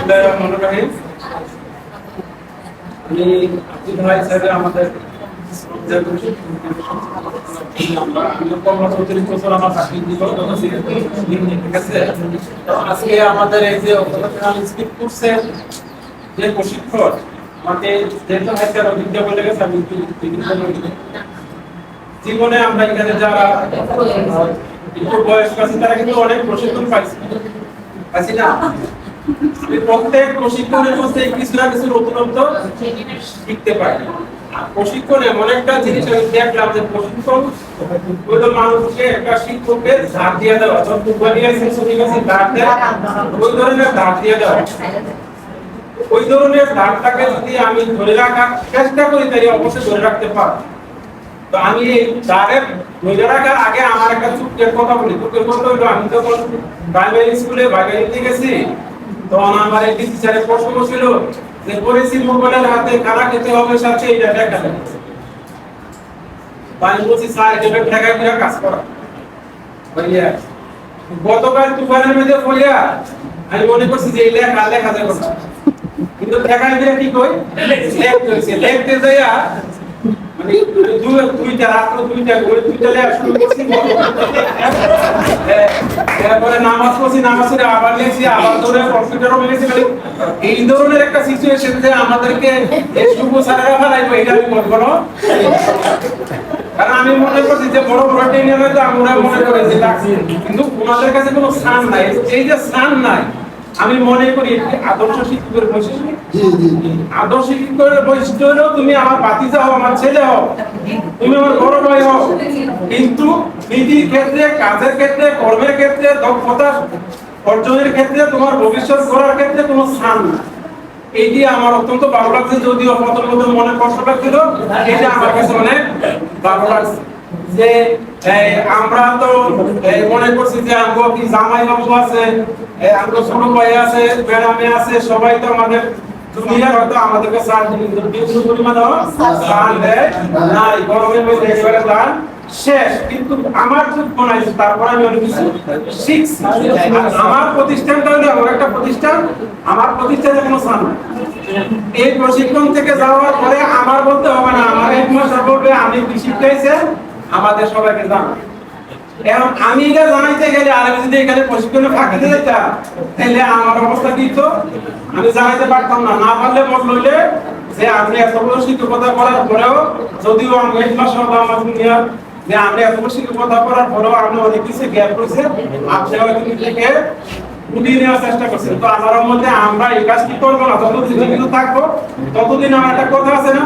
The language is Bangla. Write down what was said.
বিসমিল্লাহিররহমানিররহিম। আমি আব্দুল ভাই স্যার আমাদের আজকে আমাদের এই যে স্কিপ কোর্সের যে প্রশিক্ষণ আমাকে যেহেতু হাইকার অভিজ্ঞতা বলে গেছে আমি জীবনে আমরা এখানে যারা একটু বয়স্ক আছে তারা কিন্তু অনেক প্রশিক্ষণ পাইছি না। প্রত্যেক প্রশিক্ষণের মধ্যে কিছু না কিছু নতুনত্ব শিখতে পারি। প্রশিক্ষণ এমন একটা জিনিস আমি দেখলাম যে প্রশিক্ষণ হলো মানুষকে একটা শিক্ষককে ধার দিয়ে দেওয়া, ওই ধরনের ধার দিয়ে দেওয়া। ওই ধরনের ধারটাকে যদি আমি ধরে রাখার চেষ্টা করি তাহলে অবশ্যই ধরে রাখতে পারবো। তো আমি এই ধারের ধরে রাখার আগে আমার একটা চুক্তির কথা বলি। চুক্তির কথা হলো আমি যখন প্রাইমারি স্কুলে বাইরে গেছি তখন আমার এই টিচারের প্রশ্ন ছিল যে পরিসি মোবাইলের হাতে খানা খেতে হবে সাথে এটা দেখা যাবে। আমি বলছি স্যার এটা ঠেকাই করে কাজ করা ভাইয়া। গতকাল তুফানের মধ্যে পড়িয়া আমি মনে করছি যে এই লেখা যাবে না, কিন্তু ঠেকাই দিয়ে কি কই লেখতে যাইয়া মানে দুইটা রাত্র দুইটা করে দুইটা লেখা শুরু করছি। তারপরে নামাজ পড়ছি, নামাজ পড়ে আবার লেখছি, আবার ধরে কম্পিউটারও লেখছি। মানে এই ধরনের একটা সিচুয়েশন যে আমাদেরকে এই শুভ সারারা ফেলাইবো এটা আমি মনে করো। কারণ আমি মনে করছি যে বড় বড় ট্রেনিং হয়তো আমরা মনে করি যে লাগছে, কিন্তু ওনাদের কাছে কোনো স্থান নাই। এই যে স্থান নাই আমি মনে করি একটি আদর্শ শিক্ষকের বৈশিষ্ট্য। আদর্শ শিক্ষকের বৈশিষ্ট্য হলো তুমি আমার ভাতিজা হও, আমার ছেলে হও, তুমি আমার বড় ভাই হও, কিন্তু নীতির ক্ষেত্রে, কাজের ক্ষেত্রে, কর্মের ক্ষেত্রে, দক্ষতা অর্জনের ক্ষেত্রে, তোমার ভবিষ্যৎ গড়ার ক্ষেত্রে কোনো স্থান না। এইটি আমার অত্যন্ত ভালো লাগছে, যদিও প্রথম মনে কষ্ট লাগছিল, এটা আমার কাছে অনেক ভালো লাগছে যে আমরা তো মনে করছি যে আমগো কি জামাই বাবু আছে, আমগো ছোট ভাই আছে, ম্যাডামে আছে, সবাই তো আমাদের দুনিয়ার হয়তো আমাদেরকে সার কিন্তু পরিমাণ দান দেয় নাই, গরমের মধ্যে একেবারে দান শেষ। কিন্তু আমার যুগ বানাইছে, তারপর আমি অনেক কিছু শিখছি। আমার প্রতিষ্ঠানটা হলো এমন একটা প্রতিষ্ঠান, আমার প্রতিষ্ঠানে কোনো স্থান নাই। এই প্রশিক্ষণ থেকে যাওয়ার পরে আমার বলতে হবে না, আমার হেডমাস্টার বলবে আমি কি শিখাইছে আমাদের সবাইকে জানা। এখন আমি এটা জানাইতে গেলে আর আমি যদি এখানে প্রশিক্ষণে ফাঁকি দিতে যেতাম তাহলে আমার অবস্থা কি হতো আমি জানাইতে পারতাম না। না পারলে মত লইলে যে আপনি এত বড় শিক্ষকতা করার পরেও, যদিও আমি হেডমাস্টার বা আমার জুনিয়র, যে আপনি এত বড় শিক্ষকতা করার পরেও আপনি অনেক কিছু গ্যাপ করেছেন, আপনি হয়তো নিজেকে উঠিয়ে নেওয়ার চেষ্টা করছেন। তো আমার মধ্যে আমরা এই কাজ কি করবো না, যতদিন জীবিত থাকবো ততদিন আমার একটা কথা আছে না,